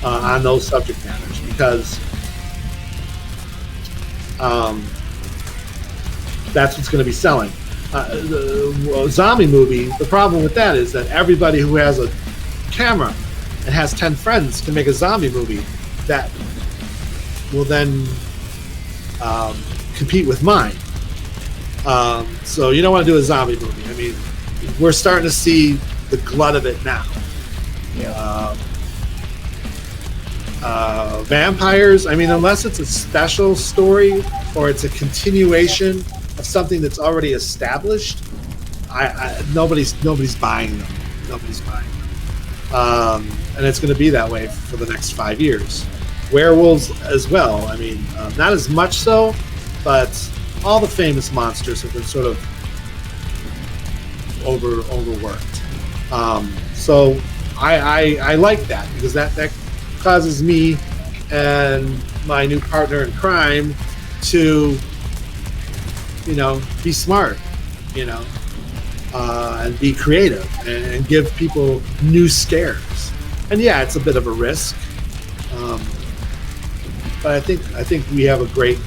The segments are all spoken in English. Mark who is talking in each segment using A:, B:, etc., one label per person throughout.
A: on those subject matters because that's what's going to be selling. The zombie movie, the problem with that is that everybody who has a camera and has 10 friends can make a zombie movie that will then compete with mine. So you don't want to do a zombie movie. I mean, we're starting to see the glut of it now.
B: Yeah.
A: Vampires, I mean, unless it's a special story or it's a continuation of something that's already established, nobody's buying them. Nobody's buying them. And it's going to be that way for the next 5 years. Werewolves as well. I mean, not as much so, but all the famous monsters have been sort of overworked. So I like that because that causes me and my new partner in crime to, be smart, and be creative and give people new scares. And yeah, it's a bit of a risk, but I think we have a great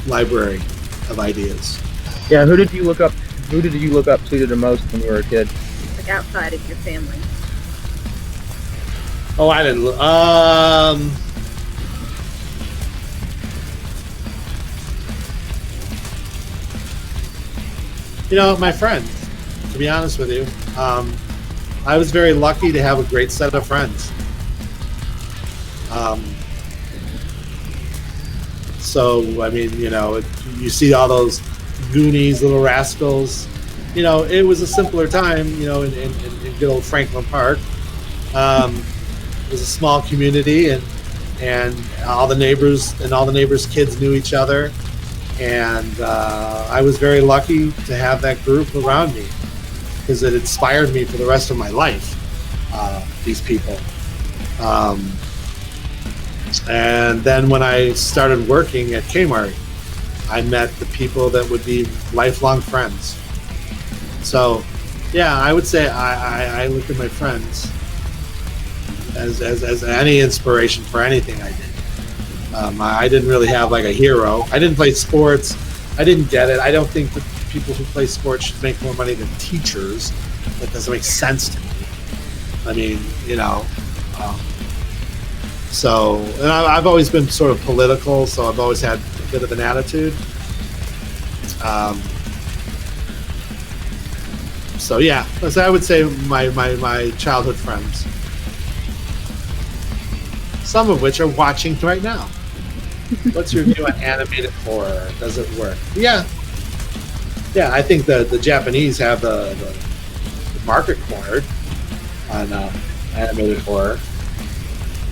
A: library of ideas.
B: Yeah. Who did you look up to the most when you were a kid?
C: Like outside of your family.
A: Oh, I didn't. My friends. To be honest with you, I was very lucky to have a great set of friends. So I mean, you see all those Goonies, Little Rascals. It was a simpler time. In good old Franklin Park. It was a small community, and all the neighbors' kids knew each other, and I was very lucky to have that group around me because it inspired me for the rest of my life. These people, and then when I started working at Kmart, I met the people that would be lifelong friends. So, yeah, I would say I look at my friends as any inspiration for anything I did. I didn't really have like a hero. I didn't play sports. I didn't get it. I don't think that people who play sports should make more money than teachers. That doesn't make sense to me. I mean, so, and I've always been sort of political, so I've always had a bit of an attitude. So yeah, so I would say my childhood friends. Some of which are watching right now. What's your view on animated horror? Does it work? Yeah. I think the Japanese have the market cornered on animated horror.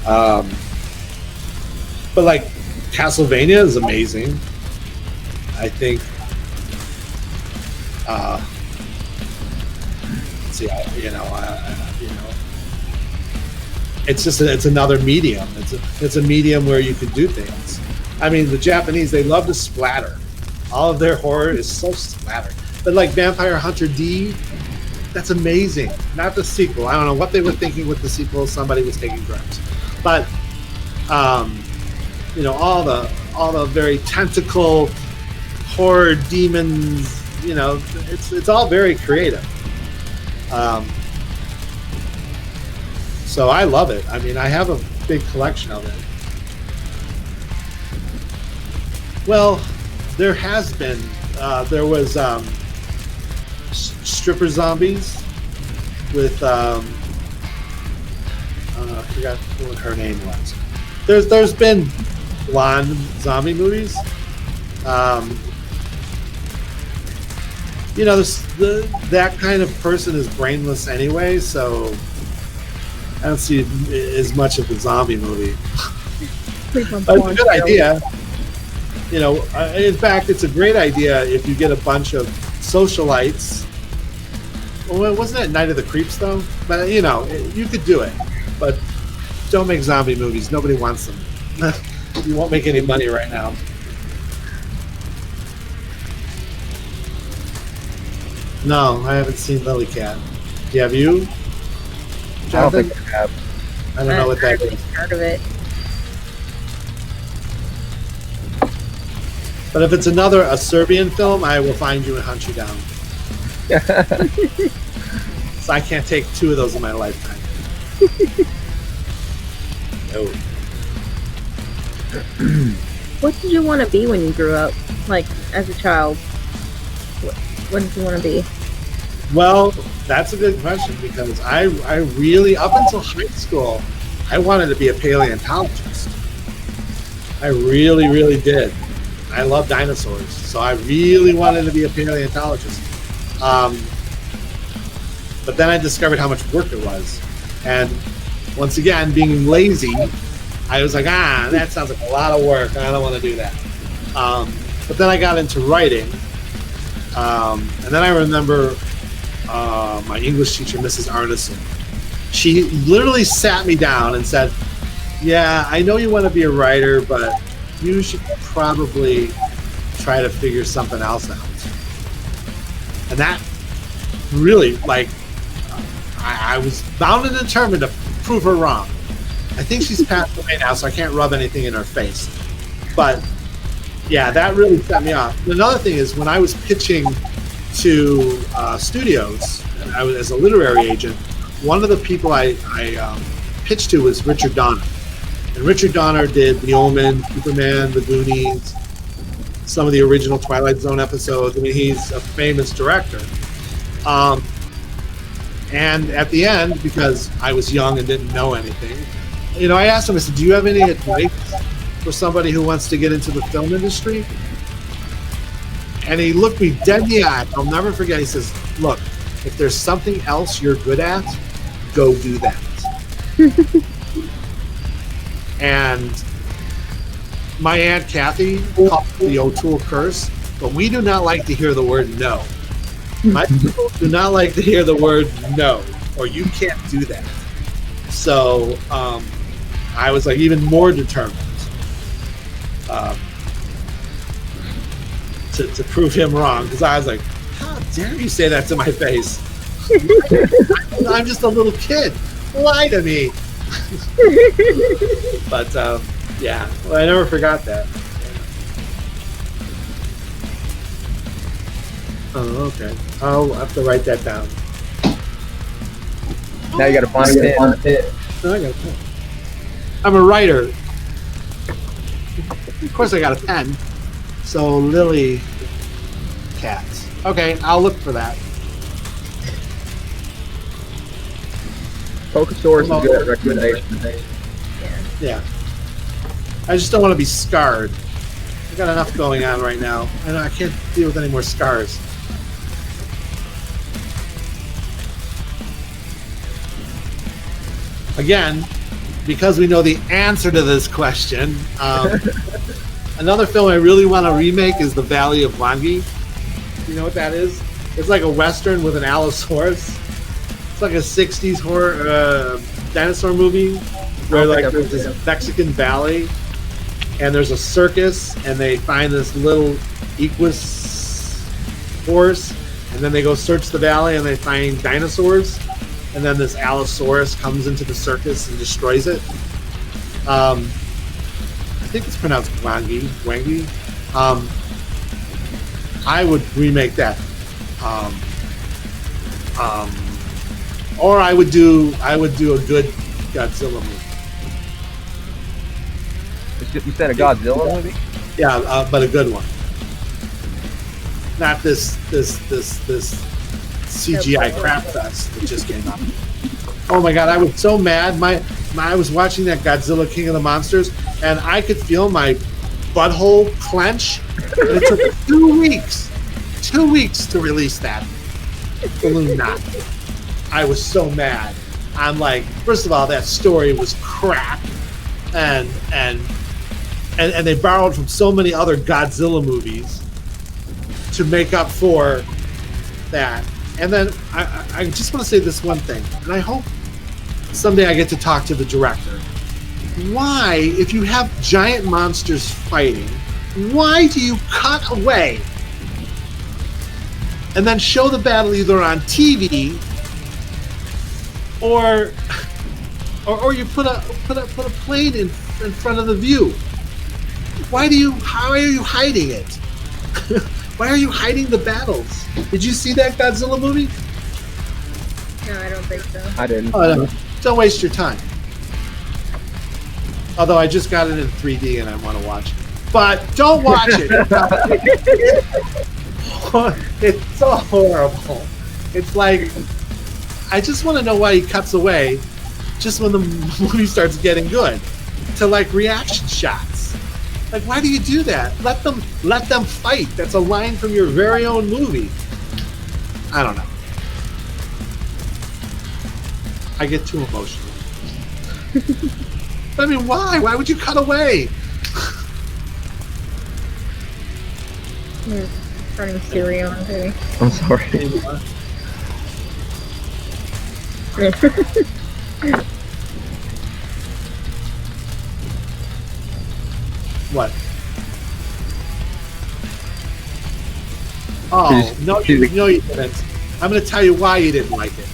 A: But like Castlevania is amazing. I think. Let's see, it's another medium. It's a medium where you can do things. I mean, the Japanese, they love to splatter. All of their horror is so splattered. But like Vampire Hunter D, that's amazing. Not the sequel. I don't know what they were thinking with the sequel. Somebody was taking drugs. But all the very tentacle horror demons. It's all very creative. So I love it. I mean, I have a big collection of it. Well, there has been. There was stripper zombies with. I forgot what her name was. There's been blonde zombie movies. That kind of person is brainless anyway, so I don't see as much of the zombie movie. But it's a good idea. In fact, it's a great idea if you get a bunch of socialites. Well, wasn't it Night of the Creeps, though? But, you could do it. But don't make zombie movies. Nobody wants them. You won't make any money right now. No, I haven't seen Lily Cat. Have you?
B: I don't think I have.
A: I don't know what that is.
C: Heard of it.
A: But if it's a Serbian film, I will find you and hunt you down. So I can't take 2 of those in my lifetime. No.
C: What did you want to be when you grew up? Like, as a child? What did you want to be?
A: Well, that's a good question because I really, up until high school, I wanted to be a paleontologist. I really, really did. I love dinosaurs, so I really wanted to be a paleontologist. But then I discovered how much work it was. And once again, being lazy, I was like, that sounds like a lot of work. I don't want to do that. But then I got into writing. And then I remember my English teacher, Mrs. Arneson. She literally sat me down and said, yeah, I know you want to be a writer, but you should probably try to figure something else out. And that really, like, I was bound and determined to prove her wrong. I think she's passed away now, so I can't rub anything in her face. But yeah, that really set me off. Another thing is when I was pitching to studios, I was as a literary agent. One of the people I pitched to was Richard Donner, and Richard Donner did The Omen, Superman, The Goonies, some of the original Twilight Zone episodes. I mean, he's a famous director. And at the end, because I was young and didn't know anything, I asked him, I said, do you have any advice for somebody who wants to get into the film industry? And he looked me dead in the eye. I'll never forget. He says, look, if there's something else you're good at, go do that. And my Aunt Kathy called it the O'Toole curse, but we do not like to hear the word no. My people do not like to hear the word no, or you can't do that. So I was like even more determined to prove him wrong, because I was like, how dare you say that to my face? I'm just a little kid. Lie to me. But yeah, well, I never forgot that. Oh, okay. I'll have to write that down.
B: Now you got to find it.
A: No, I got a pen. I'm a writer. Of course, I got a pen. So Lily Cats. Okay, I'll look for that.
B: Pokesaurus is a good recommendation.
A: Yeah. I just don't want to be scarred. I've got enough going on right now. I can't deal with any more scars. Again, because we know the answer to this question, another film I really want to remake is The Valley of Wangi. You know what that is? It's like a Western with an Allosaurus. It's like a 60s horror dinosaur movie where like there's this Mexican valley and there's a circus and they find this little equus horse and then they go search the valley and they find dinosaurs and then this Allosaurus comes into the circus and destroys it. I think it's pronounced Wangi. I would remake that. Or I would do a good Godzilla movie.
B: You said a Godzilla movie?
A: Yeah, but a good one. Not this CGI crap fest that just came out. Oh my god, I was so mad. I was watching that Godzilla King of the Monsters, and I could feel my butthole clench. And it took 2 weeks to release that balloon knot. I was so mad. I'm like, first of all, that story was crap, and they borrowed from so many other Godzilla movies to make up for that. And then I just want to say this one thing, and I hope someday I get to talk to the director. Why, if you have giant monsters fighting, why do you cut away and then show the battle either on TV or or you put a plane in front of the view. How are you hiding it? Why are you hiding the battles? Did you see that Godzilla movie?
C: No, I don't think so.
B: I didn't.
A: Oh, no. Don't waste your time. Although I just got it in 3D and I want to watch it. But don't watch it. It's so horrible. It's like, I just want to know why he cuts away just when the movie starts getting good to like reaction shots. Like, why do you do that? Let them fight. That's a line from your very own movie. I don't know. I get too emotional. I mean, why? Why would you cut away?
C: You're turning Siri on, baby.
B: I'm sorry.
A: What? Oh, no, you didn't. I'm going to tell you why you didn't like it.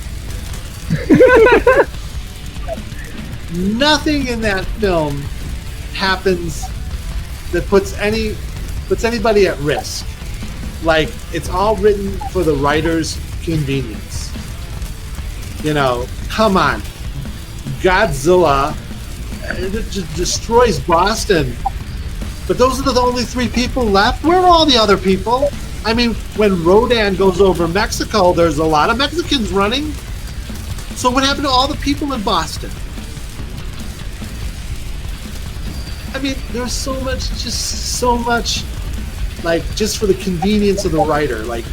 A: Nothing in that film happens that puts anybody at risk. Like, it's all written for the writer's convenience. You know, come on. Godzilla destroys Boston. But those are the only 3 people left. Where are all the other people? I mean, when Rodan goes over Mexico, there's a lot of Mexicans running. So what happened to all the people in Boston? I mean, there's so much, like, just for the convenience of the writer, like,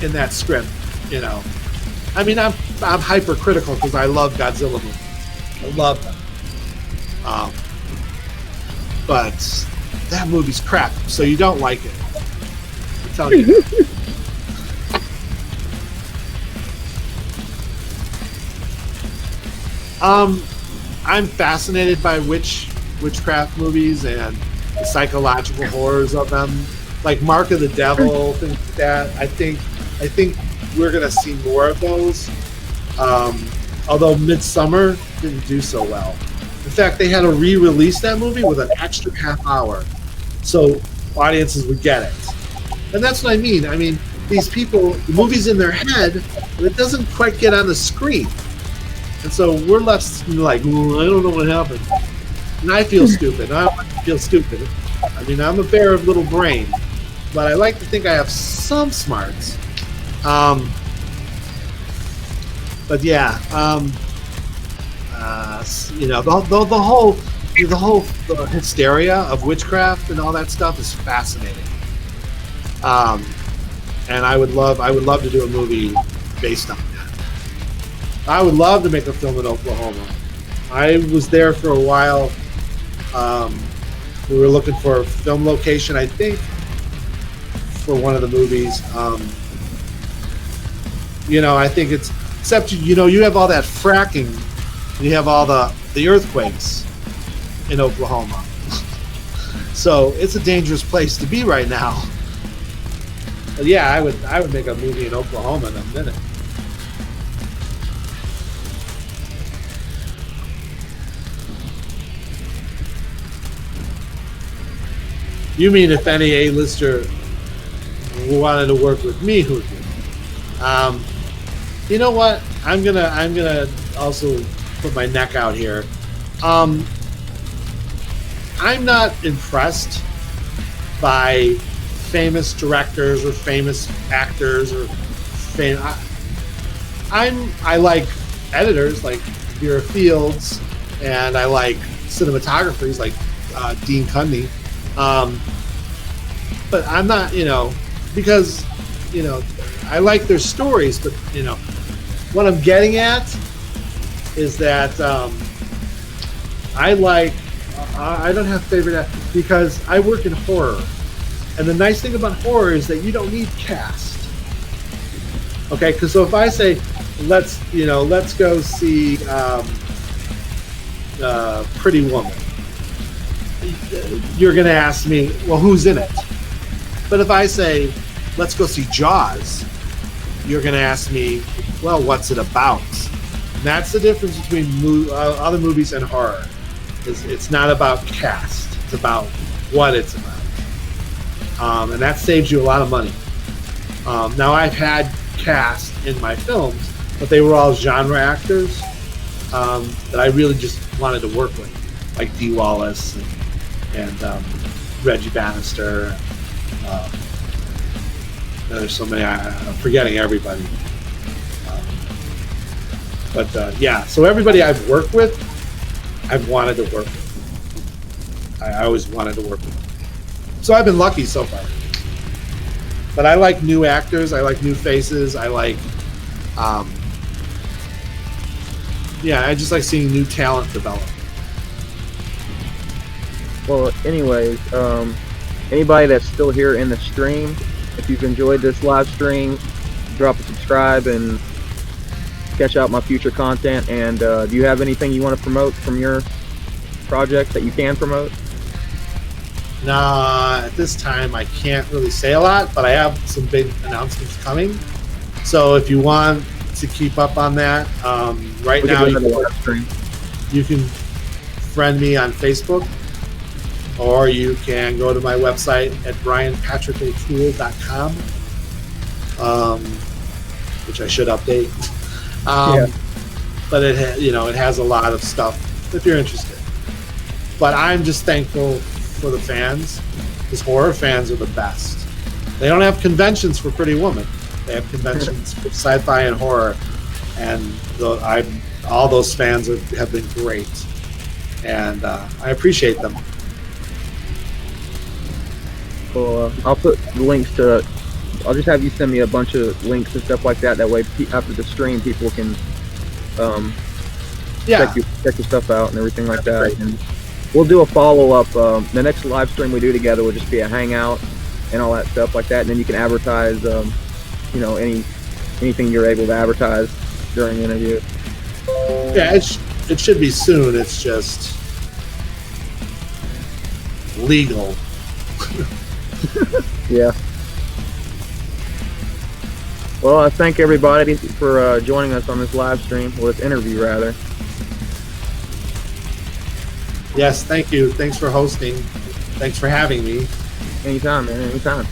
A: in that script, you know. I mean, I'm hypercritical because I love Godzilla movies. I love them. But that movie's crap, so you don't like it. I'm telling you. I'm fascinated by witchcraft movies and the psychological horrors of them, like Mark of the Devil, things like that. I think we're gonna see more of those. Although Midsummer didn't do so well. In fact, they had to re-release that movie with an extra half hour, so audiences would get it. And that's what I mean. I mean, these people, the movie's in their head, but it doesn't quite get on the screen. And so we're left like, I don't know what happened. And I feel stupid. I don't feel stupid. I mean, I'm a bear of little brain, but I like to think I have some smarts. But yeah, you know, the whole hysteria of witchcraft and all that stuff is fascinating. And I would love to do a movie based on that. I would love to make a film in Oklahoma. I was there for a while. We were looking for a film location, I think, for one of the movies. You know, I think it's, except, you know, you have all that fracking, and you have all the earthquakes in Oklahoma. So it's a dangerous place to be right now. But yeah, I would make a movie in Oklahoma in a minute. You mean if any A-lister wanted to work with me, who did? You know what? I'm gonna also put my neck out here. I'm not impressed by famous directors or famous actors or I like editors like Vera Fields, and I like cinematographers like Dean Cundey. But I'm not, you know, because, you know, I like their stories, but, you know, what I'm getting at is that I don't have favorite actors because I work in horror. And the nice thing about horror is that you don't need cast. Okay, because so if I say, let's go see Pretty Woman, you're going to ask me, well, who's in it? But if I say, let's go see Jaws, you're going to ask me, well, what's it about? that's the difference between other movies and horror. It's not about cast; it's about what it's about, and that saves you a lot of money. Now, I've had cast in my films, but they were all genre actors that I really just wanted to work with, like Dee Wallace and Reggie Bannister. There's so many. I'm forgetting everybody. But yeah, so everybody I've worked with, I've wanted to work with. I always wanted to work with them. So I've been lucky so far. But I like new actors. I like new faces. I like, yeah, I just like seeing new talent develop.
B: Well, anyways, anybody that's still here in the stream, if you've enjoyed this live stream, drop a subscribe and catch out my future content. And do you have anything you want to promote from your project that you can promote?
A: Nah, at this time I can't really say a lot, but I have some big announcements coming. So if you want to keep up on that, right now you can friend me on Facebook, or you can go to my website at brianpatrickotoole.com, which I should update. But it has a lot of stuff if you're interested. But I'm just thankful for the fans, because horror fans are the best. They don't have conventions for Pretty Woman. They have conventions for sci-fi and horror, and all those fans have been great, and I appreciate them.
B: Well, I'll put the links to. I'll just have you send me a bunch of links and stuff like that. That way, after the stream, people can check your stuff out and everything like that. Great. And we'll do a follow-up. The next live stream we do together will just be a hangout and all that stuff like that. And then you can advertise, anything you're able to advertise during the interview.
A: Yeah, it should be soon. It's just legal.
B: Yeah. Well, I thank everybody for joining us on this live stream, or this interview, rather.
A: Yes, thank you. Thanks for hosting. Thanks for having me.
B: Anytime, man. Anytime.